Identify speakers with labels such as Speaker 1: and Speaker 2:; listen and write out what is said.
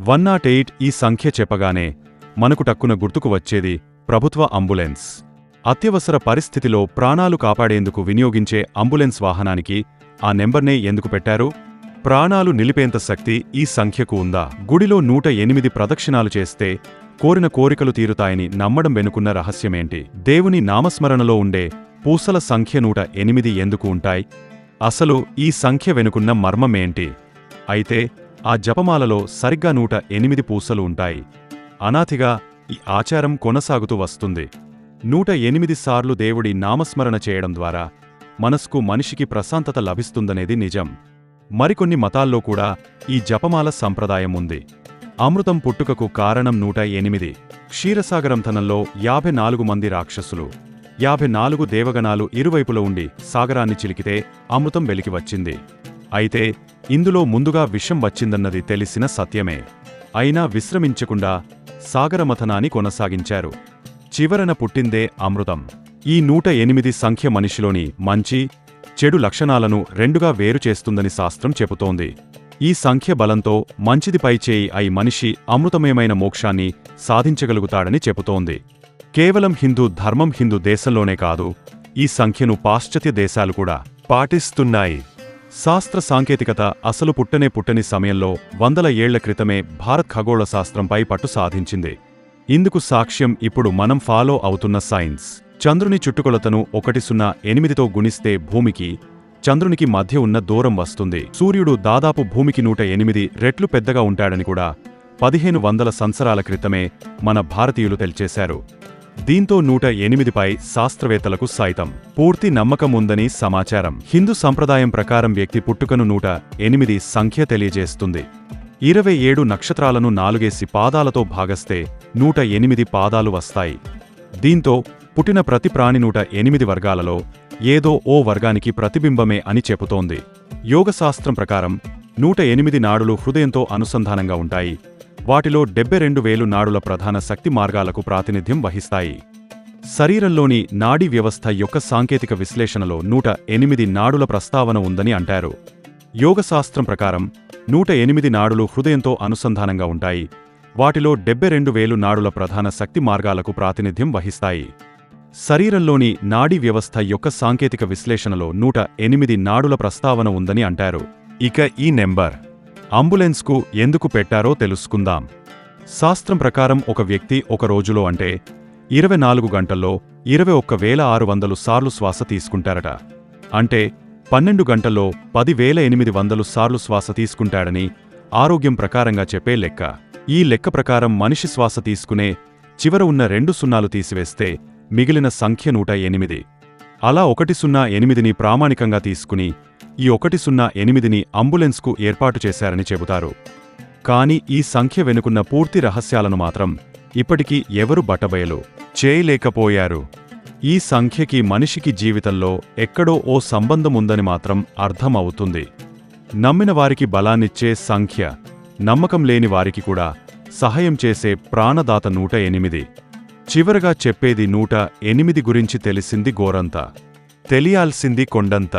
Speaker 1: 108 ఈ సంఖ్య చెప్పగానే మనకు టక్కున గుర్తుకు వచ్చేది ప్రభుత్వ అంబులెన్స్. అత్యవసర పరిస్థితిలో ప్రాణాలు కాపాడేందుకు వినియోగించే అంబులెన్స్ వాహనానికి ఆ నెంబర్నే ఎందుకు పెట్టారు? ప్రాణాలు నిలిపేంత శక్తి ఈ సంఖ్యకు ఉందా? గుడిలో 108 ప్రదక్షిణాలు చేస్తే కోరిన కోరికలు తీరుతాయని నమ్మడం వెనుకున్న రహస్యమేంటి? దేవుని నామస్మరణలో ఉండే పూసల సంఖ్య 108 ఎందుకు ఉంటాయి? అసలు ఈ సంఖ్య వెనుకున్న మర్మమేంటి? అయితే ఆ జపమాలలో సరిగ్గా 108 పూసలు ఉంటాయి. అనాథిగా ఈ ఆచారం కొనసాగుతూ వస్తుంది. 108 సార్లు దేవుడి నామస్మరణ చేయడం ద్వారా మనస్కు మనిషికి ప్రశాంతత లభిస్తుందనేది నిజం. మరికొన్ని మతాల్లో కూడా ఈ జపమాల సంప్రదాయం ఉంది. అమృతం పుట్టుకకు కారణం 108. క్షీరసాగరంథనంలో 54 మంది రాక్షసులు, 54 దేవగణాలు ఇరువైపుల ఉండి సాగరాన్ని చిలికితే అమృతం వెలికి వచ్చింది. అయితే ఇందులో ముందుగా విషం వచ్చిందన్నది తెలిసిన సత్యమే. అయినా విశ్రమించకుండా సాగరమథనాన్ని కొనసాగించారు. చివరన పుట్టిందే అమృతం. ఈ 108 సంఖ్య మనిషిలోని మంచి, చెడు లక్షణాలను రెండుగా వేరు చేస్తుందని శాస్త్రం చెబుతోంది. ఈ సంఖ్య బలంతో మంచిది పైచేయి అయి మనిషి అమృతమయమైన మోక్షాన్ని సాధించగలుగుతాడని చెబుతోంది. కేవలం హిందూ ధర్మం హిందూ దేశంలోనే కాదు, ఈ సంఖ్యను పాశ్చాత్య దేశాలు కూడా పాటిస్తున్నాయి. శాస్త్ర సాంకేతికత అసలు పుట్టని సమయంలో వందల ఏళ్ల క్రితమే భారత్ ఖగోళ శాస్త్రంపై పట్టు సాధించింది. ఇందుకు సాక్ష్యం ఇప్పుడు మనం ఫాలో అవుతున్న సైన్స్. చంద్రుని చుట్టుకొలతను 108తో గుణిస్తే భూమికి, చంద్రునికి మధ్య ఉన్న దూరం వస్తుంది. సూర్యుడు దాదాపు భూమికి 108 రెట్లు పెద్దగా ఉంటాడని కూడా 1500 సంవత్సరాల క్రితమే మన భారతీయులు తెలిచేశారు. దీంతో 108పై శాస్త్రవేత్తలకు సైతం పూర్తి నమ్మకం ఉందని సమాచారం. హిందూ సంప్రదాయం ప్రకారం వ్యక్తి పుట్టుకను 108 సంఖ్య తెలియజేస్తుంది. 27 నక్షత్రాలను 4 పాదాలతో భాగస్తే 108 పాదాలు వస్తాయి. దీంతో పుట్టిన ప్రతి ప్రాణి 108 వర్గాలలో ఏదో ఓ వర్గానికి ప్రతిబింబమే అని చెబుతోంది. యోగశాస్త్రం ప్రకారం 108 నాడులు హృదయంతో అనుసంధానంగా ఉంటాయి. వాటిలో 72,000 నాడుల ప్రధాన శక్తి మార్గాలకు ప్రాతినిధ్యం వహిస్తాయి. శరీరంలోని నాడీ వ్యవస్థ యొక్క సాంకేతిక విశ్లేషణలో 108 నాడుల ప్రస్తావన ఉందని అంటారు. యోగశాస్త్రం ప్రకారం 108 నాడులు హృదయంతో అనుసంధానంగా ఉంటాయి. వాటిలో 72,000 నాడుల ప్రధాన శక్తి మార్గాలకు ప్రాతినిధ్యం వహిస్తాయి. శరీరంలోని నాడీ వ్యవస్థ యొక్క సాంకేతిక విశ్లేషణలో 108 నాడుల ప్రస్తావన ఉందని అంటారు. ఇక ఈ నెంబర్ అంబులెన్స్కు ఎందుకు పెట్టారో తెలుసుకుందాం. శాస్త్రం ప్రకారం ఒక వ్యక్తి ఒక రోజులో అంటే 24 గంటల్లో 21,600 సార్లు శ్వాస తీసుకుంటారట. అంటే 12 గంటల్లో 10,800 సార్లు శ్వాస తీసుకుంటాడని ఆరోగ్యం ప్రకారంగా చెప్పే లెక్క. ఈ లెక్క ప్రకారం మనిషి శ్వాస తీసుకునే చివర ఉన్న 2 సున్నాలు తీసివేస్తే మిగిలిన సంఖ్య 108. అలా 108ని ప్రామాణికంగా తీసుకుని ఈ 108ని అంబులెన్స్కు ఏర్పాటు చేశారని చెబుతారు. కాని ఈ సంఖ్య వెనుకున్న పూర్తి రహస్యాలను మాత్రం ఇప్పటికీ ఎవరు బట్టబయలు చేయలేకపోయారు. ఈ సంఖ్యకి మనిషికి జీవితంలో ఎక్కడో ఓ సంబంధముందని మాత్రం అర్థం అవుతుంది. నమ్మిన వారికి బలాన్నిచ్చే సంఖ్య, నమ్మకం లేని వారికి కూడా సహాయం చేసే ప్రాణదాత 108. చివరగా చెప్పేది 108 గురించి తెలిసింది గోరంత, తెలియాల్సింది కొండంత.